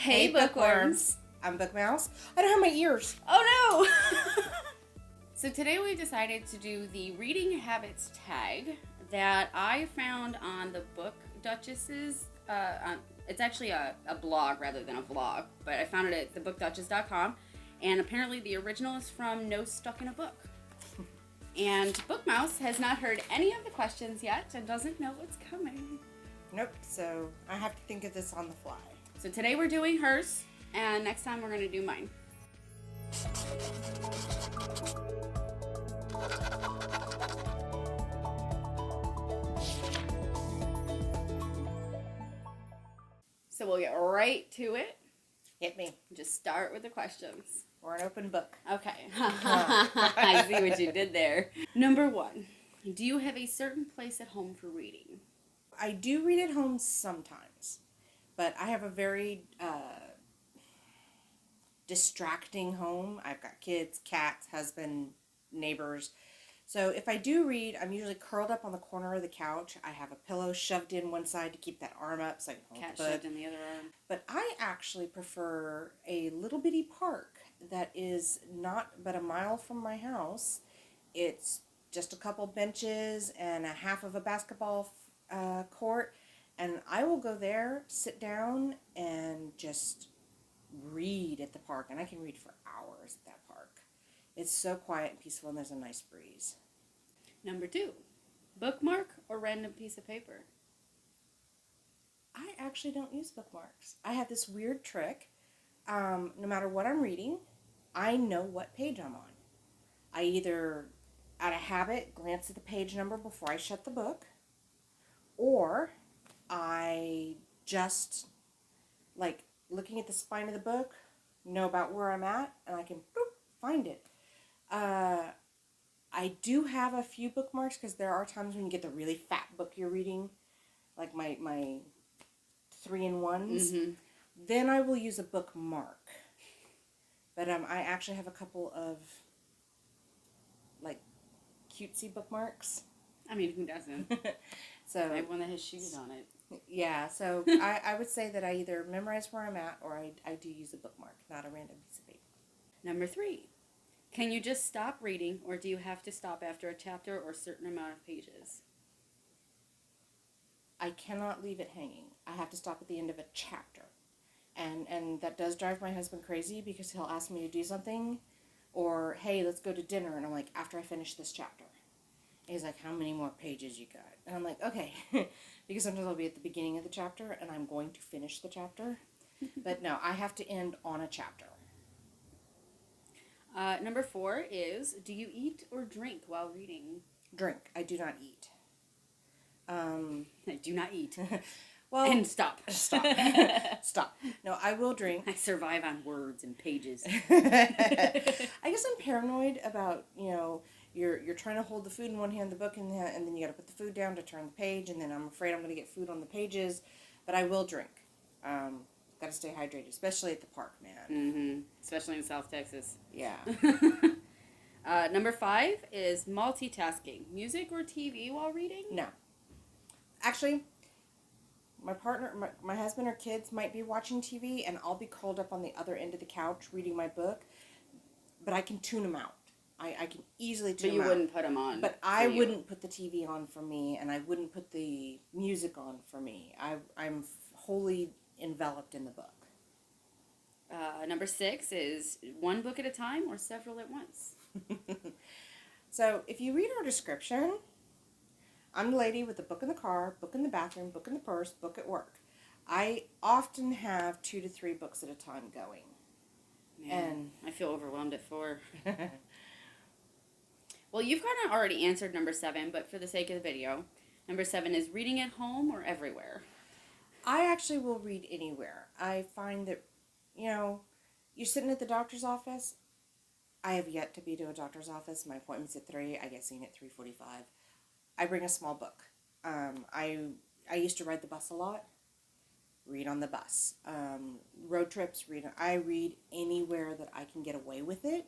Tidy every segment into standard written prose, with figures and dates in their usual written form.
Hey, bookworms. I'm BookMouse. I don't have my ears. Oh no! So today we decided to do the reading habits tag that I found on the Book Duchess's. It's actually a blog rather than a vlog, but I found it at thebookduchess.com, and apparently the original is from No Stuck in a Book. And BookMouse has not heard any of the questions yet and doesn't know what's coming. Nope, so I have to think of this on the fly. So today we're doing hers, and next time we're going to do mine. So we'll get right to it. Hit me. Just start with the questions. We're an open book. Okay. I see what you did there. Number 1. Do you have a certain place at home for reading? I do read at home sometimes, but I have a very distracting home. I've got kids, cats, husband, neighbors. So if I do read, I'm usually curled up on the corner of the couch. I have a pillow shoved in one side to keep that arm up so I can hold Cat the book. shoved in the other arm. But I actually prefer a little bitty park that is not but a mile from my house. It's just a couple benches and a half of a basketball court, and I will go there, sit down, and just read at the park. And I can read for hours at that park. It's so quiet and peaceful, and there's a nice breeze. Number 2. Bookmark or random piece of paper? I actually don't use bookmarks. I have this weird trick. No matter what I'm reading, I know what page I'm on. I either, out of habit, glance at the page number before I shut the book, or I just, like, looking at the spine of the book, know about where I'm at, and I can find it. I do have a few bookmarks because there are times when you get the really fat book you're reading, like my 3-in-1s. Mm-hmm. Then I will use a bookmark. But I actually have a couple of, like, cutesy bookmarks. I mean, who doesn't? So I have one that has shoes on it. Yeah, so I would say that I either memorize where I'm at or I do use a bookmark, not a random piece of paper. Number 3. Can you just stop reading, or do you have to stop after a chapter or a certain amount of pages? I cannot leave it hanging. I have to stop at the end of a chapter. And that does drive my husband crazy because he'll ask me to do something, or, hey, let's go to dinner, and I'm like, after I finish this chapter. And he's like, how many more pages you got? And I'm like, okay, because sometimes I'll be at the beginning of the chapter, and I'm going to finish the chapter. But no, I have to end on a chapter. Number 4 is, do you eat or drink while reading? Drink. I do not eat. I do not eat. Well, And stop. Stop. Stop. No, I will drink. I survive on words and pages. I guess I'm paranoid about, you're trying to hold the food in one hand, the book in the hand, and then you got to put the food down to turn the page, and then I'm afraid I'm going to get food on the pages, but I will drink. Got to stay hydrated, especially at the park, man. Mm-hmm. Especially in South Texas. Yeah. Number 5 is multitasking. Music or TV while reading? No. Actually, my partner, my husband or kids might be watching TV, and I'll be curled up on the other end of the couch reading my book, but I can tune them out. I can easily tune them out. But you wouldn't put them on. But I wouldn't put the TV on for me, and I wouldn't put the music on for me. I'm wholly enveloped in the book. Number 6 is one book at a time or several at once? So if you read our description, I'm the lady with the book in the car, book in the bathroom, book in the purse, book at work. I often have 2 to 3 books at a time going. Man, And I feel overwhelmed at 4. Well, you've kind of already answered number 7, but for the sake of the video, number 7 is reading at home or everywhere? I actually will read anywhere. I find that, you're sitting at the doctor's office. I have yet to be to a doctor's office. My appointment's at 3. I get seen at 3:45. I bring a small book. I used to ride the bus a lot. Read on the bus. Road trips, I read anywhere that I can get away with it.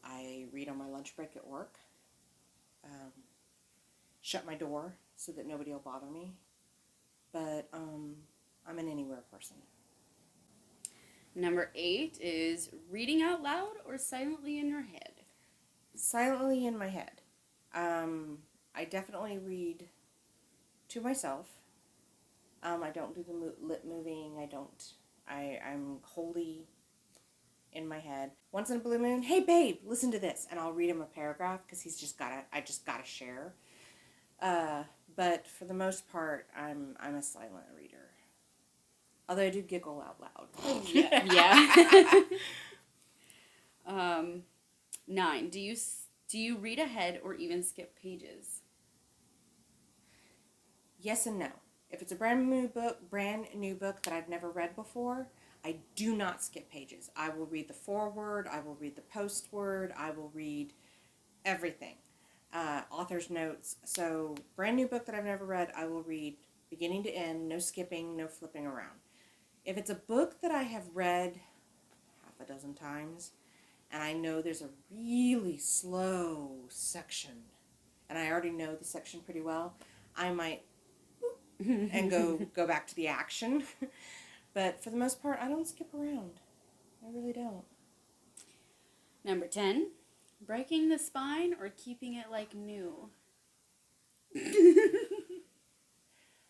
I read on my lunch break at work. Shut my door so that nobody will bother me. But I'm an anywhere person. Number 8 is reading out loud or silently in your head. Silently in my head. I definitely read to myself. I don't do the lip moving. I'm wholly in my head. Once in a blue moon, hey babe, listen to this, and I'll read him a paragraph because I just gotta share. But for the most part, I'm a silent reader. Although I do giggle out loud. Yeah. 9. Do you read ahead or even skip pages? Yes and no. If it's a brand new book that I've never read before, I do not skip pages. I will read the foreword, I will read the postword, I will read everything. Author's notes. So, brand new book that I've never read, I will read beginning to end, no skipping, no flipping around. If it's a book that I have read half a dozen times, and I know there's a really slow section, and I already know the section pretty well, I might and go back to the action. But for the most part, I don't skip around. I really don't. Number 10, breaking the spine or keeping it like new?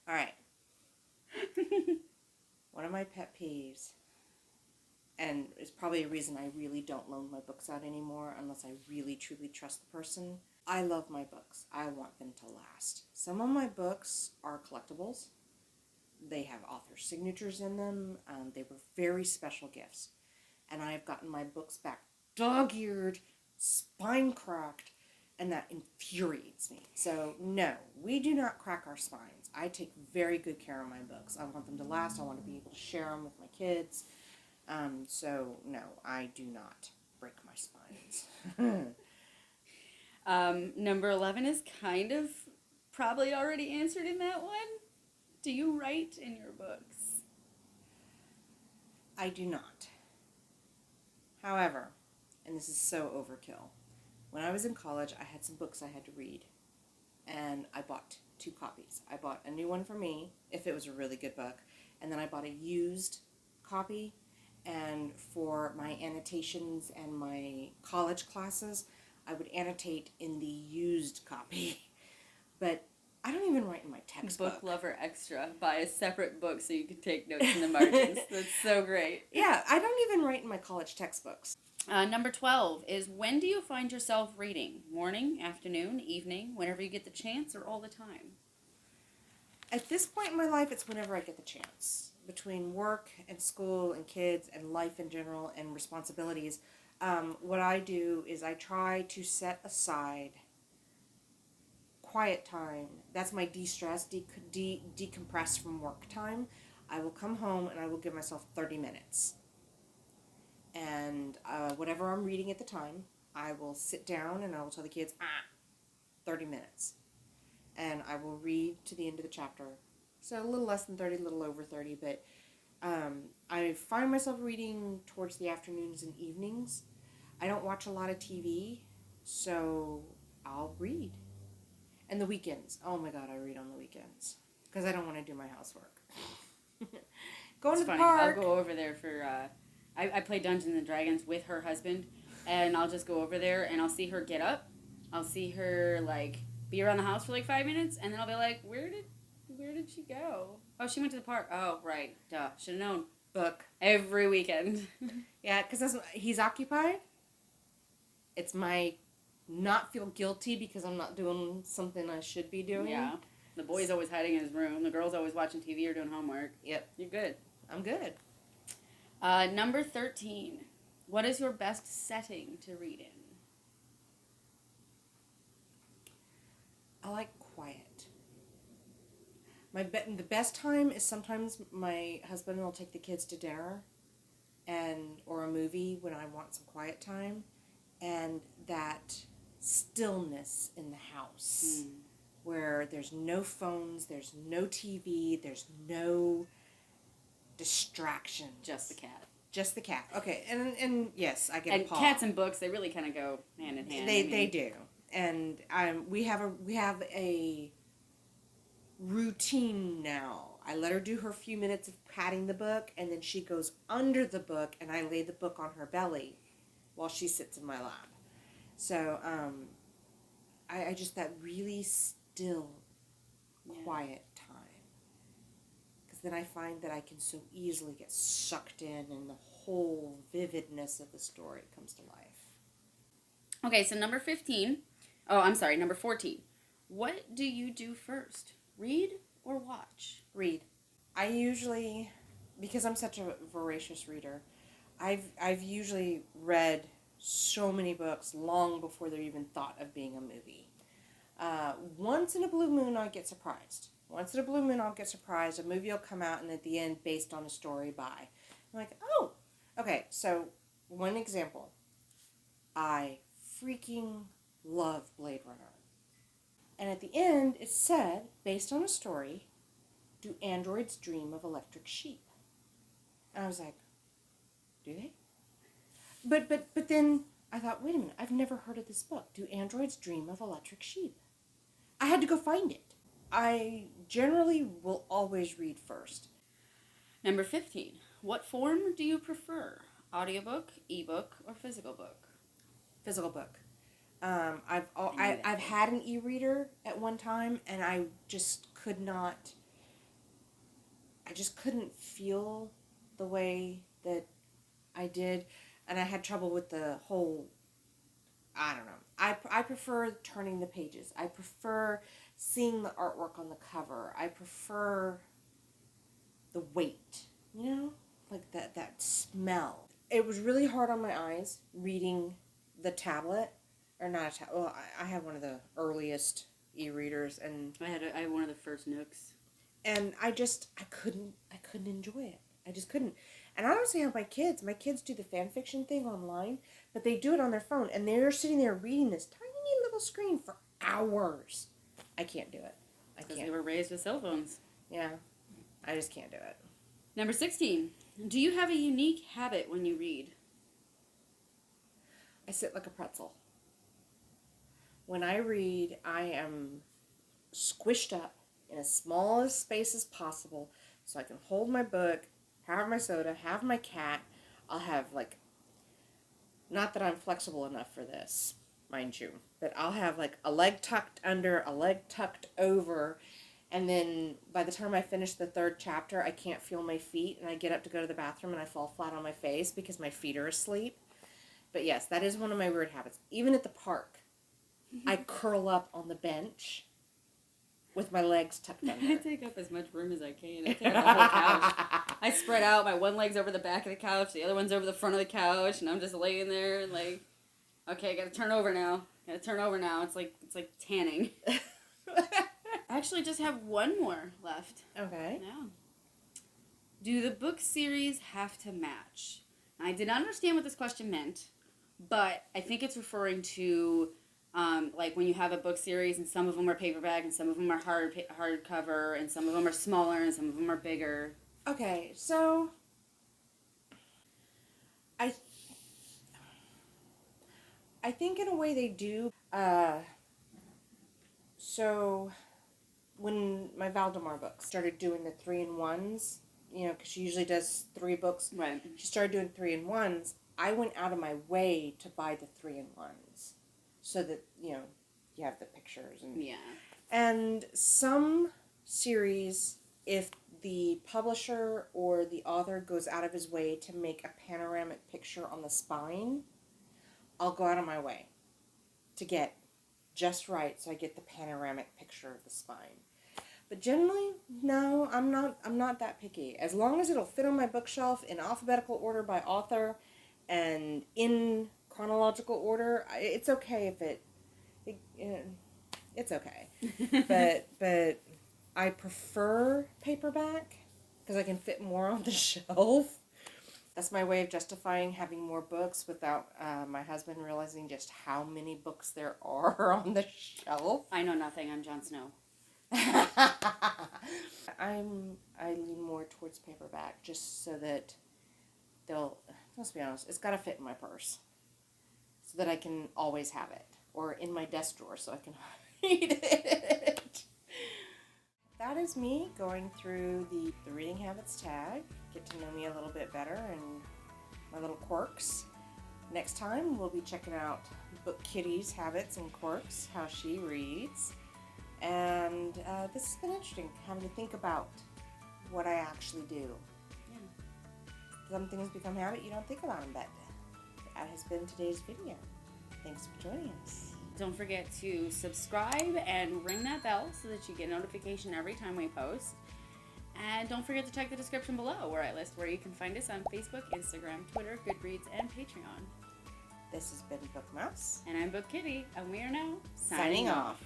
All right. One of my pet peeves, and it's probably a reason I really don't loan my books out anymore unless I really truly trust the person. I love my books. I want them to last. Some of my books are collectibles. They have author signatures in them. They were very special gifts. And I've gotten my books back dog-eared, spine-cracked, and that infuriates me. So, no, we do not crack our spines. I take very good care of my books. I want them to last. I want to be able to share them with my kids. So, no, I do not break my spines. Number 11 is kind of probably already answered in that one. Do you write in your books? I do not. However, and this is so overkill, when I was in college, I had some books I had to read, and I bought 2 copies. I bought a new one for me, if it was a really good book, and then I bought a used copy, and for my annotations and my college classes, I would annotate in the used copy. But I don't even write in my textbook. Book Lover Extra. Buy a separate book so you can take notes in the margins. That's so great. Yeah, I don't even write in my college textbooks. Number 12 is when do you find yourself reading? Morning, afternoon, evening, whenever you get the chance, or all the time? At this point in my life, it's whenever I get the chance. Between work and school and kids and life in general and responsibilities, what I do is I try to set aside quiet time. That's my de-stress, decompress from work time. I will come home and I will give myself 30 minutes. And whatever I'm reading at the time, I will sit down and I will tell the kids, 30 minutes. And I will read to the end of the chapter. So a little less than 30, a little over 30, but I find myself reading towards the afternoons and evenings. I don't watch a lot of TV, so I'll read. And the weekends. Oh my God, I read on the weekends. Because I don't want to do my housework. Going to the park. I'll go over there for... I play Dungeons and Dragons with her husband, and I'll just go over there, and I'll see her get up. I'll see her, be around the house for, 5 minutes, and then I'll be like, where did she go? Oh, she went to the park. Oh, right. Duh. Should have known. Book. Every weekend. Yeah, because he's occupied. It's my not feel guilty because I'm not doing something I should be doing. Yeah. The boy's always hiding in his room. The girl's always watching TV or doing homework. Yep. You're good. I'm good. Number 13. What is your best setting to read in? I like quiet. The best time is sometimes my husband will take the kids to dinner or a movie when I want some quiet time, and that stillness in the house where there's no phones, there's no TV, there's no distraction. Just the cat. Just the cat. Okay, and yes, I get a paw. And cats and books, they really kind of go hand in hand. They do. And we have a routine now. I let her do her few minutes of patting the book, and then she goes under the book, and I lay the book on her belly while she sits in my lap. So, I just, that really still, quiet time. Because then I find that I can so easily get sucked in, and the whole vividness of the story comes to life. Okay, so number 15. Oh, I'm sorry, number 14. What do you do first? Read or watch? Read. I usually, because I'm such a voracious reader, I've usually read so many books long before they're even thought of being a movie. Once in a blue moon, I get surprised. Once in a blue moon, I'll get surprised. A movie will come out, and at the end, based on a story by. I'm like, oh, okay. So, one example. I freaking love Blade Runner. And at the end, it said, based on a story, do androids dream of electric sheep? And I was like, do they? But then I thought, wait a minute, I've never heard of this book. Do androids dream of electric sheep? I had to go find it. I generally will always read first. Number 15. What form do you prefer? Audiobook, ebook, or physical book? Physical book. I've had an e-reader at one time, and I just could not. I just couldn't feel the way that I did, and I had trouble with the whole. I don't know. I prefer turning the pages. I prefer seeing the artwork on the cover. I prefer the weight. You know, like that smell. It was really hard on my eyes reading the tablet. Or not a tablet. Well, I have one of the earliest e-readers, and I had one of the first Nooks. And I couldn't enjoy it. I just couldn't. And I don't see how my kids do the fan fiction thing online, but they do it on their phone, and they're sitting there reading this tiny little screen for hours. I can't do it. Because they were raised with cell phones. Yeah, I just can't do it. Number 16. Do you have a unique habit when you read? I sit like a pretzel. When I read, I am squished up in as small a space as possible so I can hold my book, have my soda, have my cat. I'll have, like, not that I'm flexible enough for this, mind you, but I'll have, like, a leg tucked under, a leg tucked over, and then by the time I finish the third chapter, I can't feel my feet, and I get up to go to the bathroom, and I fall flat on my face because my feet are asleep. But yes, that is one of my weird habits. Even at the park, I curl up on the bench with my legs tucked under. I take up as much room as I can. I take up the whole couch. I spread out. My one leg's over the back of the couch. The other one's over the front of the couch. And I'm just laying there and like, okay, I gotta turn over now. It's like tanning. I actually just have one more left. Okay. Yeah. Do the book series have to match? I did not understand what this question meant, but I think it's referring to like when you have a book series and some of them are paperback and some of them are hardcover and some of them are smaller and some of them are bigger. Okay, so I think in a way they do. So when my Valdemar book started doing the 3-in-1s, you know, because she usually does 3 books. Right. She started doing 3-in-1s. I went out of my way to buy the 3-in-1s. So that, you know, you have the pictures. And some series, if the publisher or the author goes out of his way to make a panoramic picture on the spine, I'll go out of my way to get just right so I get the panoramic picture of the spine. But generally, no, I'm not that picky. As long as it'll fit on my bookshelf in alphabetical order by author and in chronological order, it's okay if it's okay. but I prefer paperback because I can fit more on the shelf. That's my way of justifying having more books without my husband realizing just how many books there are on the shelf. I know nothing. I'm Jon Snow. I lean more towards paperback just so that let's be honest, it's got to fit in my purse so that I can always have it, or in my desk drawer so I can read it. that is me going through the reading habits tag. Get to know me a little bit better and my little quirks. Next time we'll be checking out Book Kitty's habits and quirks, how she reads. And this has been interesting, having to think about what I actually do. Yeah. Some things become habit, you don't think about them, but that has been today's video. Thanks for joining us. Don't forget to subscribe and ring that bell so that you get notification every time we post. And don't forget to check the description below where I list where you can find us on Facebook, Instagram, Twitter, Goodreads, and Patreon. This has been BookMouse. And I'm Book Kitty, and we are now Signing off.